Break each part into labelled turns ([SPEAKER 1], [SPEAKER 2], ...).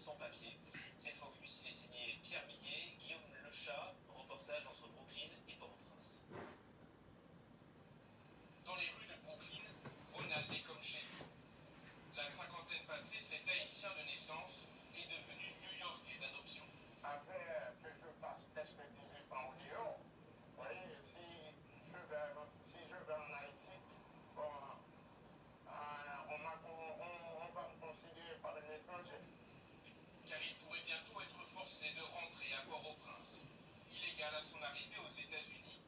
[SPEAKER 1] sans-papiers. C'est Focus, il est signé Pierre Millet, Guillaume Lechat, reportage entre Brooklyn et Port-au-Prince. Dans les rues de Brooklyn, Ronald est comme chez lui. La cinquantaine passée, cet Haïtien de naissance est devenu New-Yorkais d'adoption.
[SPEAKER 2] Après que je passe presque 18 ans au Lyon, vous voyez, si je vais en Haïti, bon, on va me considérer par un étranger.
[SPEAKER 1] Car il pourrait bientôt être forcé de rentrer à Port-au-Prince. Illégal à son arrivée aux États-Unis,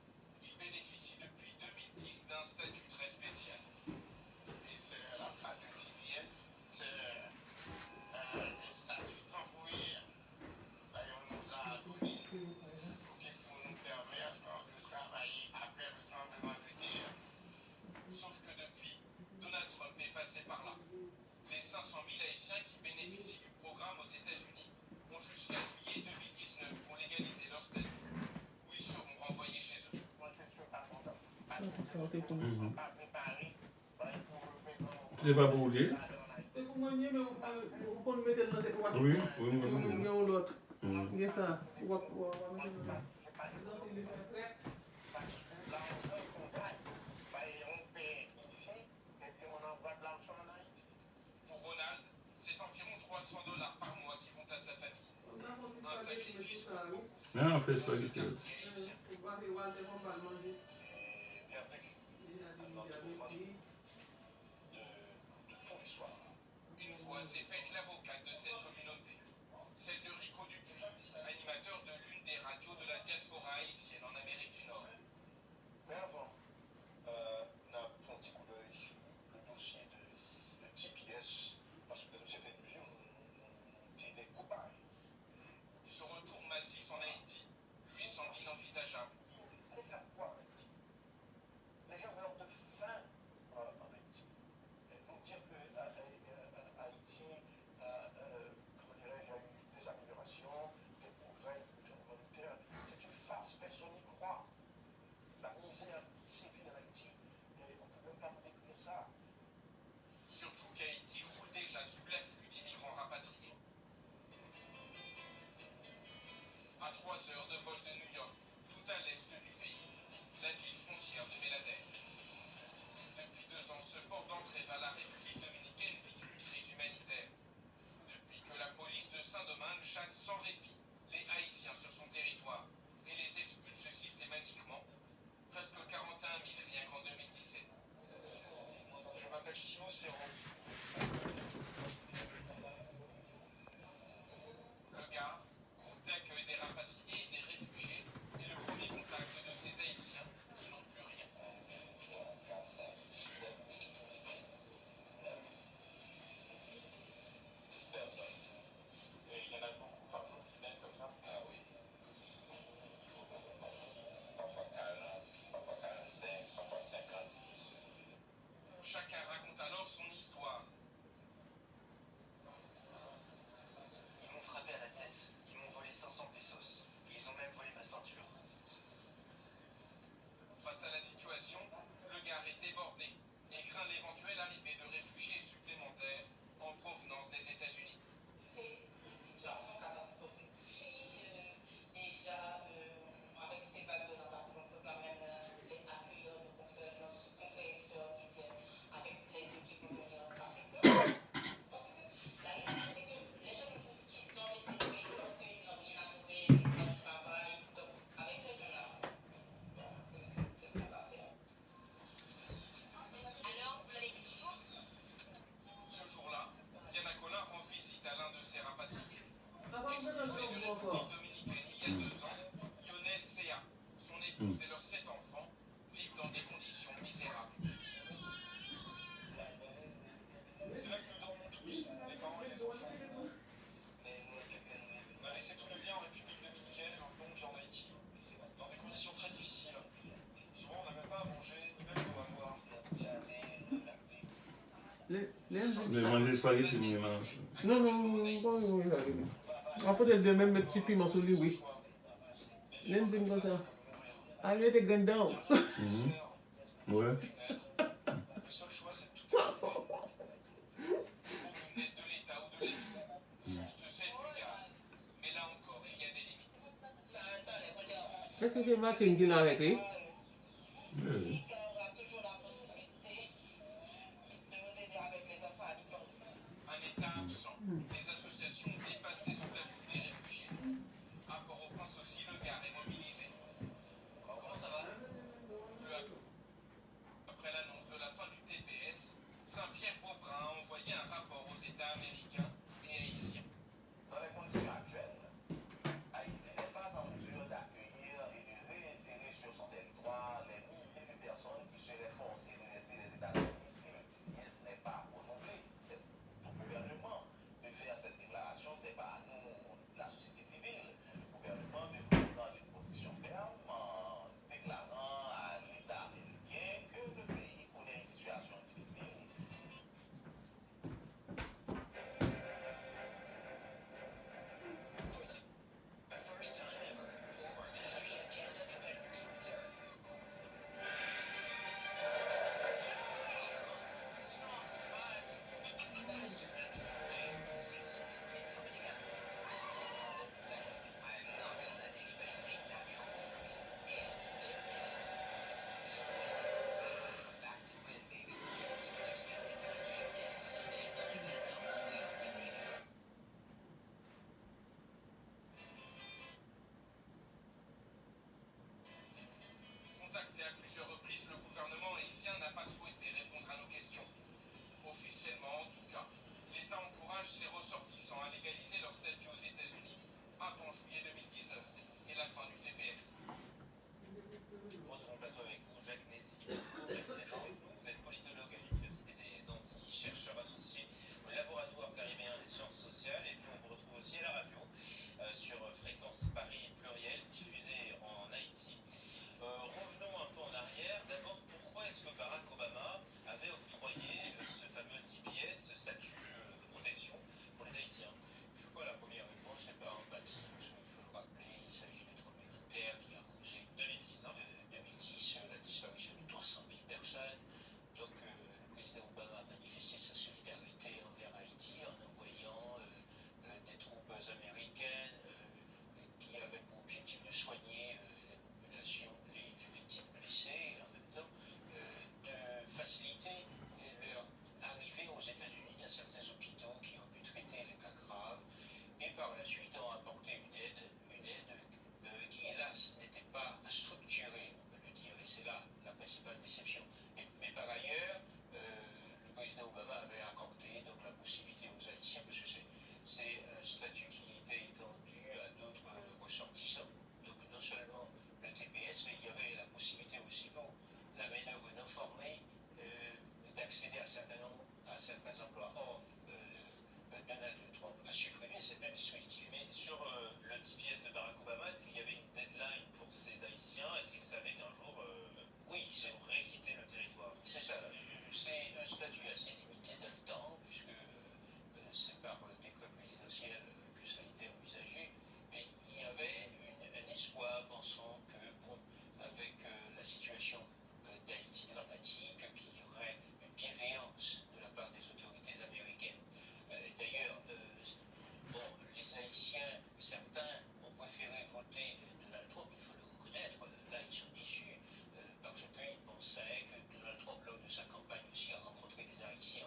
[SPEAKER 1] il bénéficie depuis 2010 d'un statut très spécial.
[SPEAKER 2] Et c'est la carte de TPS, c'est le statut temporaire. D'ailleurs, on nous a donné pour nous permettre de travailler après le tremblement de terre.
[SPEAKER 1] Sauf que depuis, Donald Trump est passé par là. Les 500 000 Haïtiens qui bénéficient du programme aux États-Unis ont jusqu'à juillet 2019 pour légaliser leur statut, où ils seront renvoyés chez eux.
[SPEAKER 2] Moi, je ne suis pas content. Parce que ils ne sont pas préparés pour le
[SPEAKER 3] C'est pas pour lui.
[SPEAKER 4] C'est pour moi, mais vous pouvez mettre dans cette boîte.
[SPEAKER 3] Oui,
[SPEAKER 4] Il y a l'autre. Il y a ça.
[SPEAKER 1] Pour Ronald, c'est environ $300 par mois qui vont à sa famille. Un sacrifice pour beaucoup font
[SPEAKER 3] Non, on fait
[SPEAKER 1] dans
[SPEAKER 3] ça.
[SPEAKER 1] ce quartier haïtien. Une fois, c'est faite l'avocate de cette communauté, celle de Rico Dupuis, animateur de l'une des radios de la diaspora haïtienne en Amérique du Nord.
[SPEAKER 5] Mais avant, on a fait un petit coup d'œil sur le dossier de TPS, parce que dans une certaine mesure, on était des coupables.
[SPEAKER 1] Ce retour massif en Haïti lui semble inenvisageable.
[SPEAKER 5] Allez faire quoi en Haïti? Les gens meurent de faim en Haïti. Et donc dire que Haïti, comment dirais-je, a eu des améliorations, des progrès, des humanitaires, c'est une farce, personne n'y croit. La misère sévit en Haïti, et on ne peut même pas vous décrire ça.
[SPEAKER 1] Surtout qu'Haïti roule déjà sous l'afflux d'immigrants rapatriés. À 3 heures de vol de New York, tout à l'est du pays, la ville frontière de Belader. Depuis 2 ans, ce port d'entrée vers la République dominicaine vit une crise humanitaire. Depuis que la police de Saint-Domingue chasse sans répit les Haïtiens sur son territoire et les expulse systématiquement, presque 41 000 rien qu'en 2017.
[SPEAKER 5] Je m'appelle Simon Serron.
[SPEAKER 1] Le Gard, groupe d'accueil des rapatriés et des réfugiés, est le premier contact de ces Haïtiens qui n'ont plus rien.
[SPEAKER 5] 4, 5, 6, 7, 9, 10 personnes. Et il y en a beaucoup par jour qui viennent comme ça? Ah oui. Parfois 40, parfois 45, parfois 50.
[SPEAKER 1] Chacun raconte alors son histoire.
[SPEAKER 6] Ils m'ont frappé à la tête, ils m'ont volé 500 pesos, ils ont même volé ma ceinture.
[SPEAKER 1] Face à la situation, le Gard est débordé et craint l'éventuelle arrivée de réfugiés supplémentaires en provenance des États-Unis.
[SPEAKER 7] C'est une situation catastrophique. Si déjà, avec ces vagues de l'appartement, on ne peut pas même les accueillir, nos confrères et sœurs du bien, avec les yeux qui vont venir en Afrique. Parce que la réalité, c'est que les gens nous disent qu'ils ont laissé le pays parce qu'ils n'ont rien à trouver dans le travail. Donc, avec ces gens-là, qu'est-ce qu'on va faire?
[SPEAKER 8] Alors, vous avez dit bonjour?
[SPEAKER 1] Ce jour-là, Diana Colin rend visite à l'un de ses rapatriés.
[SPEAKER 4] Avant de
[SPEAKER 1] Expulsé de
[SPEAKER 4] faire
[SPEAKER 1] République dominicaine il y a 2 ans, Lionel Céa, son épouse et leurs 7 enfants vivent dans des conditions misérables.
[SPEAKER 5] C'est là que nous dormons tous, les parents et les enfants. On a laissé tout le bien en République dominicaine et un long vie en Haïti, dans des conditions très difficiles. Souvent, on n'a même pas à manger, ni même d'eau à boire.
[SPEAKER 3] Mais manger spaghetti, mais mange.
[SPEAKER 4] Non, bon, oui. Peut-être de même mettre petit piment sur lui, oui. L'enzyme comme ça. Ah, lui était gandant.
[SPEAKER 3] Ouais.
[SPEAKER 5] Le seul choix, c'est de tout acheter.
[SPEAKER 1] Aucune aide de l'État ou de la ville, juste celle
[SPEAKER 4] Est-ce que c'est Martin qui l'a avec lui?
[SPEAKER 3] Oui.
[SPEAKER 7] Quand on aura toujours la possibilité de vous aider avec les enfants à l'école.
[SPEAKER 1] Un État absent, des associations dépassées sous la foule des réfugiés. À Port-au-Prince aussi, le Gard est mobilisé.
[SPEAKER 6] Comment ça va?
[SPEAKER 1] Peu à peu. Après l'annonce de la fin du TPS, Saint-Pierre-Beaubrun a envoyé un rapport aux États américains et haïtiens.
[SPEAKER 5] Dans les conditions actuelles, Haïti n'est pas en mesure d'accueillir et de réinsérer sur son territoire les milliers de personnes qui seraient forcées de laisser les États-Unis si le TPS n'est pas renouvelé. C'est au gouvernement de faire cette déclaration, c'est pas à nous, la société civile. Le gouvernement de prendre une position ferme en déclarant à l'État américain que le pays connaît une situation difficile.
[SPEAKER 6] For the first time ever, former MasterChef Canada competitors return. Faster, seasoned, and coming out. I'm not gonna let anybody take that trophy from me. And they're in it to win it. Back to win, baby. Get into the next season of MasterChef Canada Sunday at 9 and 10 now, only on CTV.
[SPEAKER 1] Contacté à plusieurs reprises, le gouvernement haïtien n'a pas souhaité répondre à nos questions. Officiellement, en tout cas, l'État encourage ses ressortissants à légaliser leur statut aux États-Unis avant juillet 2019 et la fin du TPS.
[SPEAKER 6] Retour en plateau avec vous, Jacques Nézy. Bonjour, merci d'être avec nous. Vous êtes politologue à l'Université des Antilles, chercheur associé au laboratoire caribéen des sciences sociales. Et puis on vous retrouve aussi à la radio sur Fréquence Paris Pluriel, diffusée en Haïti. Revenons un peu en arrière. D'abord, pourquoi est-ce que Barack Obama avait octroyé ce fameux TPS, ce statut de protection pour les Haïtiens?
[SPEAKER 2] Je crois que la première réponse n'est pas empathique. Il faut le rappeler, il s'agit de troubles militaires qui a causé
[SPEAKER 6] 2010, hein?
[SPEAKER 2] 2010 la disparition de 300 000 personnes. Donc le président Obama a manifesté sa solidarité envers Haïti en envoyant des troupes américaines qui avaient pour objectif de soigner la population, les victimes blessées, et en même temps de faciliter leur arrivée aux États-Unis dans certains hôpitaux qui ont pu traiter les cas graves, et par la suite ont apporté une aide qui hélas n'était pas structurée, on peut le dire, et c'est là la principale déception. Mais par ailleurs, le président Obama avait accordé donc la possibilité aux Haïtiens, parce que c'est un statut qui était étendu à d'autres ressortissants. Donc non seulement le TPS, mais il y avait la possibilité aussi pour la main-d'œuvre non formée d'accéder à certains emplois. Or, Donald Trump a supprimé cette même dispositif.
[SPEAKER 6] Mais sur le TPS de Barack Obama, est-ce qu'il y avait une deadline pour ces Haïtiens? Est-ce qu'ils savaient qu'un jour
[SPEAKER 2] Oui,
[SPEAKER 6] ils auraient quitté le territoire?
[SPEAKER 2] c'est ça. C'est un statut assez limité dans le temps, puisque c'est par décret présidentiel que ça a été envisagé. Mais il y avait un espoir, pensant que, bon, avec la situation d'Haïti dramatique, qu'il y aurait une bienveillance de la part des autorités américaines. D'ailleurs, bon, les Haïtiens, certains ont préféré voter Donald Trump, il faut le reconnaître. Là, ils sont déçus parce qu'ils pensaient que Donald Trump, lors de sa campagne aussi, a rencontré des Haïtiens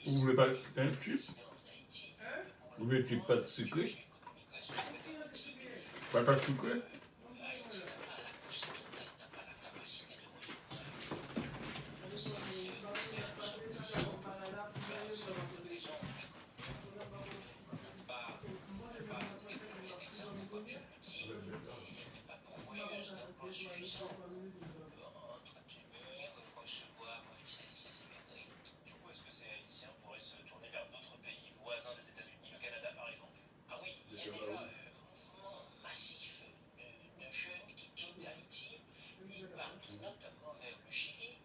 [SPEAKER 3] Vous voulez pas un chip? Vous voulez chip pas sucré? Pas sucré?
[SPEAKER 6] Du coup, est-ce que ces Haïtiens pourraient se tourner vers d'autres pays voisins des États-Unis, le Canada par exemple?
[SPEAKER 2] Ah oui, il y a déjà un mouvement massif de jeunes qui quittent Haïti et partent notamment vers le Chili.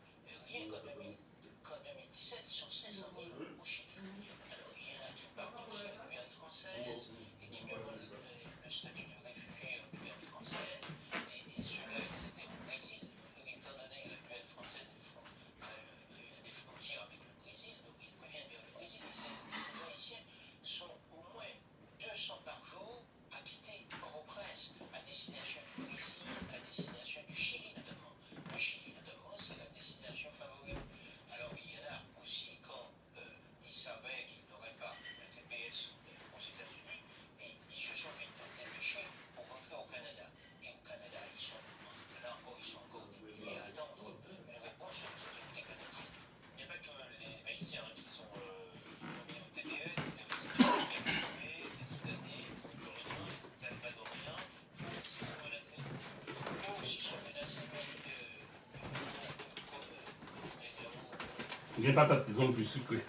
[SPEAKER 2] Rien qu'en 2017, ils sont 500 000 au Chili. Alors, il y en a qui partent aussi en Guyane française et qui demandent le statut de réfugié en Guyane française. Et ceux-là, ils étaient au Brésil, étant donné que la Guyane française il y a des frontières avec le Brésil, donc ils reviennent vers le Brésil. Et ces Haïtiens sont au moins 200 par jour à quitter Port-au-Prince à destination du Brésil, à destination du Chili notamment. Le Chili notamment, c'est la destination favorite. Alors il y en a aussi quand ils savaient qu'ils n'auraient pas le TPS aux États-Unis, et ils se sont vite dépêchés pour rentrer au Canada. Et au Canada, là encore, ils sont encore des milliers à attendre une réponse des autorités canadiennes.
[SPEAKER 6] Il n'y a pas que les Haïtiens qui sont soumis au TPS, il y a aussi des Camerounais, des Soudanais, des Comoriens, des Salvadoriens qui sont menacés.
[SPEAKER 2] Eux aussi sont menacés, mais comme
[SPEAKER 3] Les patates qui sont plus sucrées.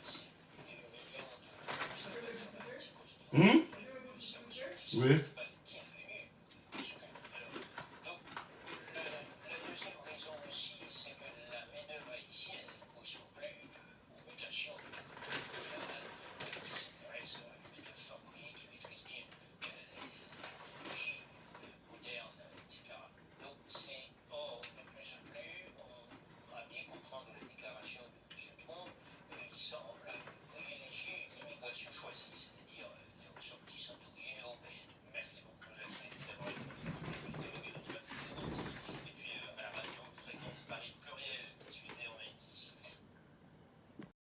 [SPEAKER 2] c'est des millions de Salvador Haïti,
[SPEAKER 3] Oui?